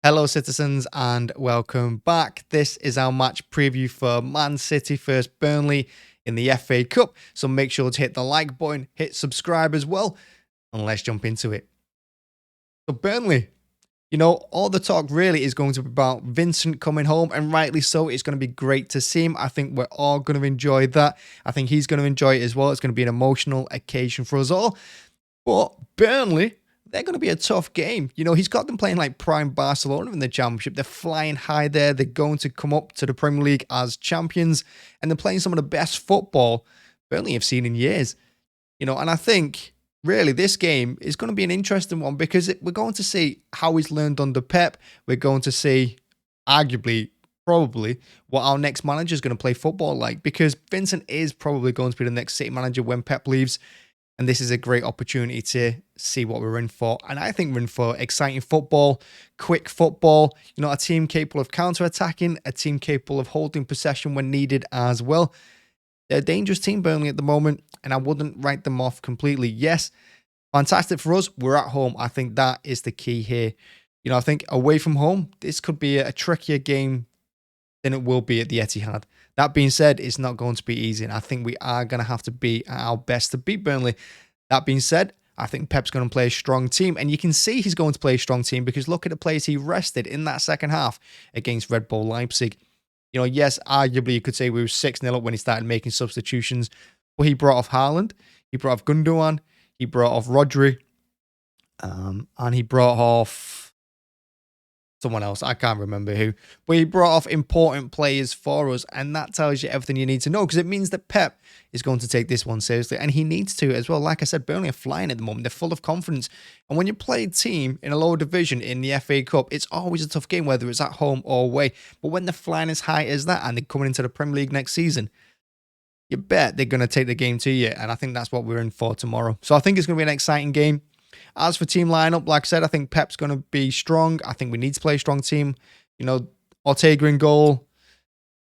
Hello citizens and welcome back. This is our match preview for Man City vs Burnley in the FA Cup. So make sure to hit the like button, hit subscribe as well, and let's jump into it. So Burnley, all the talk really is going to be about Vincent coming home, and rightly so. It's going to be great to see him. I think we're all going to enjoy that. I think he's going to enjoy it as well. It's going to be an emotional occasion for us all. But Burnley, they're going to be a tough game. He's got them playing like prime Barcelona in the Championship. They're flying high there. They're going to come up to the Premier League as champions, and they're playing some of the best football Burnley have seen in years. And I think really this game is going to be an interesting one because we're going to see how he's learned under Pep. We're going to see, arguably, probably, what our next manager is going to play football like, because Vincent is probably going to be the next City manager when Pep leaves. And this is a great opportunity to see what we're in for. And I think we're in for exciting football, quick football, a team capable of counter-attacking, a team capable of holding possession when needed as well. They're a dangerous team, Burnley, at the moment, and I wouldn't write them off completely. Yes, fantastic for us. We're at home. I think that is the key here. I think away from home, this could be a trickier game than it will be at the Eithad. That being said, it's not going to be easy, and I think we are going to have to be at our best to beat Burnley. That being said, I think Pep's going to play a strong team, and you can see he's going to play a strong team because look at the players he rested in that second half against Red Bull Leipzig. Yes, arguably you could say we were 6-0 up when he started making substitutions, but he brought off Haaland, he brought off Gundogan, he brought off Rodri, and he brought off someone else. I can't remember who, but he brought off important players for us, and that tells you everything you need to know because it means that Pep is going to take this one seriously, and he needs to as well. Like I said, Burnley are flying at the moment. They're full of confidence, and when you play a team in a lower division in the FA Cup, it's always a tough game, whether it's at home or away. But when they're flying as high as that and they're coming into the Premier League next season, you bet they're going to take the game to you, and I think that's what we're in for tomorrow. So I think it's going to be an exciting game. As for team lineup, like I said, I think Pep's going to be strong. I think we need to play a strong team. Ortega in goal.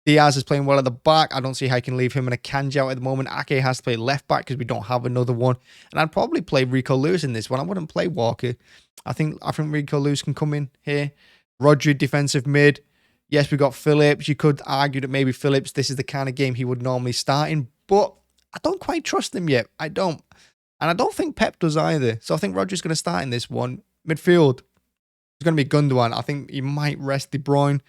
Diaz is playing well at the back. I don't see how you can leave him and Akanji out at the moment. Ake has to play left back because we don't have another one. And I'd probably play Rico Lewis in this one. I wouldn't play Walker. I think Rico Lewis can come in here. Rodri, defensive mid. Yes, we got Phillips. You could argue that maybe Phillips, this is the kind of game he would normally start in. But I don't quite trust him yet. I don't. And I don't think Pep does either. So I think Rodri's going to start in this one. Midfield, it's going to be Gundogan. I think he might rest De Bruyne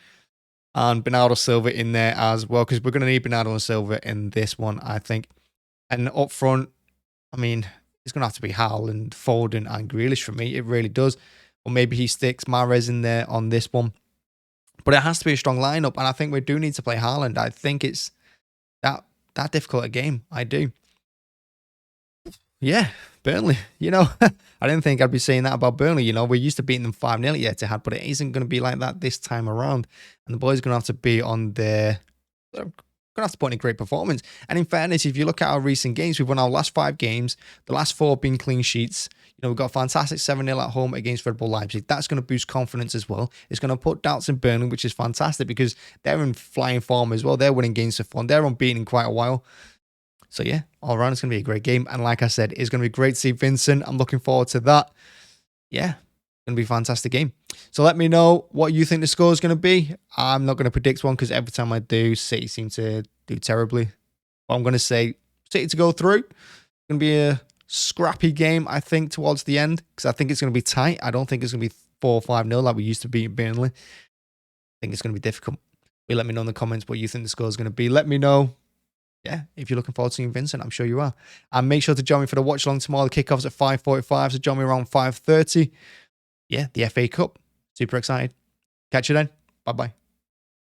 and Bernardo Silva in there as well, because we're going to need Bernardo and Silva in this one, I think. And up front, I mean, it's going to have to be Haaland, Foden and Grealish for me. It really does. Or maybe he sticks Mahrez in there on this one. But it has to be a strong lineup, and I think we do need to play Haaland. I think it's that difficult a game. I do. Yeah, Burnley, I didn't think I'd be saying that about Burnley. We're used to beating them 5-0 at Eithad, but it isn't going to be like that this time around. And the boys are going to have to be on their... They're going to have to put in a great performance. And in fairness, if you look at our recent games, we've won our last 5 games. The last 4 being clean sheets. We've got a fantastic 7-0 at home against Red Bull Leipzig. That's going to boost confidence as well. It's going to put doubts in Burnley, which is fantastic because they're in flying form as well. They're winning games for fun. They're unbeaten in quite a while. So yeah, all around it's going to be a great game. And like I said, it's going to be great to see Vincent. I'm looking forward to that. Yeah, it's going to be a fantastic game. So let me know what you think the score is going to be. I'm not going to predict one because every time I do, City seem to do terribly. But I'm going to say City to go through. It's going to be a scrappy game, I think, towards the end, because I think it's going to be tight. I don't think it's going to be 4-5-0 like we used to be at Burnley. I think it's going to be difficult. But let me know in the comments what you think the score is going to be. Let me know. Yeah, if you're looking forward to seeing Vincent, I'm sure you are. And make sure to join me for the watch along tomorrow. The kickoff's at 5:45, so join me around 5:30. Yeah, the FA Cup. Super excited. Catch you then. Bye-bye.